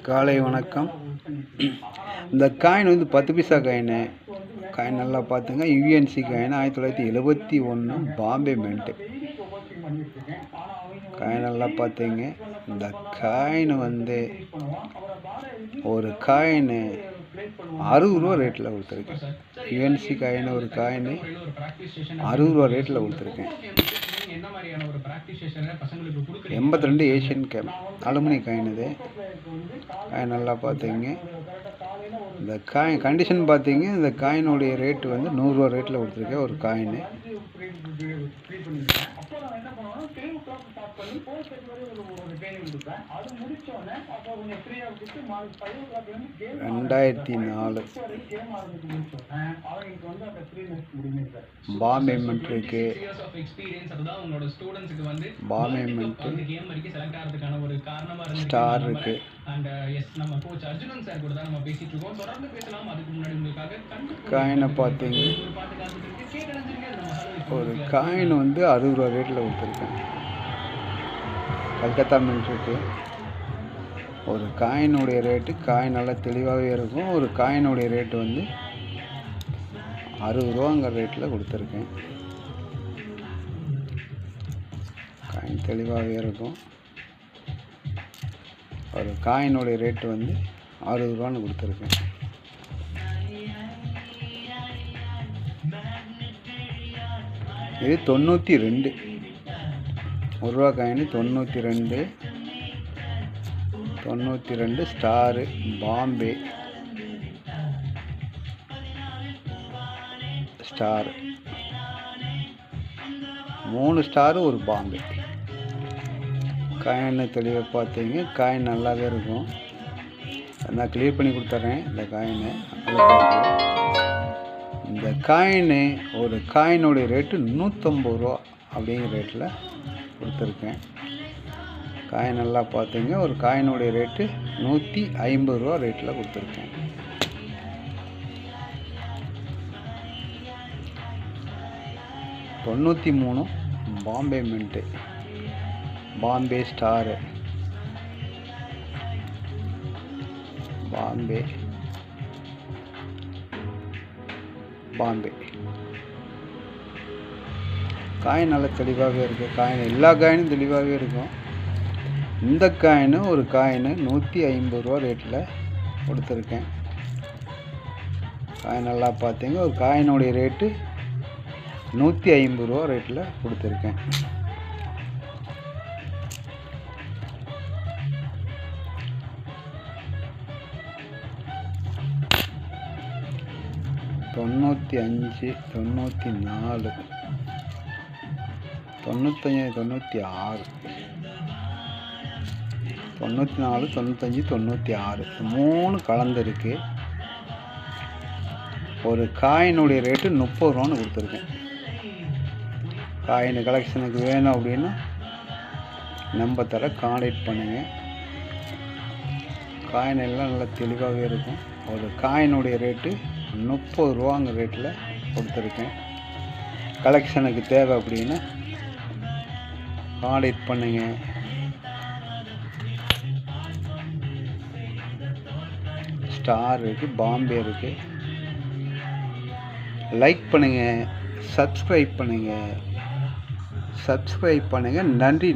காலை வணக்கம். இந்த காயின் வந்து 10 பைசா காயின் நல்லா பார்த்துங்க. UNC coin 1971 Bombay mint coin நல்லா பார்த்தீங்க. இந்த காயின் வந்து ஒரு காயின் 60 ரூபா ரேட்டில் கொடுத்துருக்கேன். யுஎன்சி காயின் ஒரு காயின் 60 ரூபா ரேட்டில் கொடுத்துருக்கேன். 82 ஏஷியன் கேம் அலுமினி காயின். இது காயின் நல்லா பார்த்தீங்க. இந்த காயின் கண்டிஷன் பார்த்தீங்க. இந்த காயினுடைய ரேட்டு வந்து 100 ரூபா ரேட்டில் கொடுத்துருக்கேன் ஒரு காயின். 2004 பாம்பே மின்ட் இருக்கு. பாம்பே மின்ட் ஸ்டார் இருக்கு. காயினை பார்த்தீங்க. ஒரு காயின் வந்து 60 ரூபா ரேட்டில் கொடுத்துருக்கேன். கல்கத்தா மின்ட் இருக்கு. ஒரு காயினுடைய ரேட்டு காயின் நல்லா தெளிவாகவே இருக்கும். ஒரு காயினுடைய ரேட்டு வந்து 60 ரூபாங்கிற ரேட்டில் கொடுத்துருக்கேன். காயின் தெளிவாகவே இருக்கும். ஒரு காயினுடைய ரேட்டு வந்து 60 ரூபான்னு கொடுத்துருக்கேன். இது 92 1 ரூபா coin 92 star Bombay star 3 star ஒரு பாம்பே. காயினை தெளிவாக பார்த்தீங்க. காயின் நல்லாவே இருக்கும். நான் கிளியர் பண்ணி கொடுத்துட்றேன் இந்த காயினை. இந்த காயின் ஒரு காயினுடைய ரேட்டு 150 ரூபா அப்படிங்கிற ரேட்டில் கொடுத்துருக்கேன். காயின் நல்லா பார்த்தீங்க. ஒரு காயினுடைய ரேட்டு 150 ரூபா ரேட்டில் கொடுத்துருக்கேன். $93 Bombay mint Bombay star Bombay coin நல்லா தெளிவாகவே இருக்குது. காயின் எல்லா காயினும் தெளிவாகவே இருக்கும். இந்த காயின் ஒரு காயின் 150 ரூபா ரேட்டில் கொடுத்துருக்கேன். காயின் நல்லா பார்த்தீங்க. ஒரு காயினுடைய ரேட்டு 150 ரூபா ரேட்டில் கொடுத்துருக்கேன். $95 $94 $95 $96 $94 $95 3 கலந்துருக்கு. ஒரு காயினுடைய ரேட்டு 30 ரூபான்னு கொடுத்துருக்கேன். காயின் கலெக்ஷனுக்கு வேணும் அப்படின்னா நம்பர் தர கான்டாக்ட் பண்ணுங்கள். காயின் எல்லாம் நல்லா தெளிவாகவே இருக்கும். ஒரு காயினுடைய ரேட்டு 30 ரூபாங்கிற ரேட்டில் கொடுத்துருக்கேன். கலெக்ஷனுக்கு தேவை அப்படின்னா கான்டாக்ட் பண்ணுங்கள். ஸ்டார் இருக்குது, பாம்பே இருக்குது. லைக் பண்ணுங்கள், சப்ஸ்கிரைப் பண்ணுங்கள். நன்றி.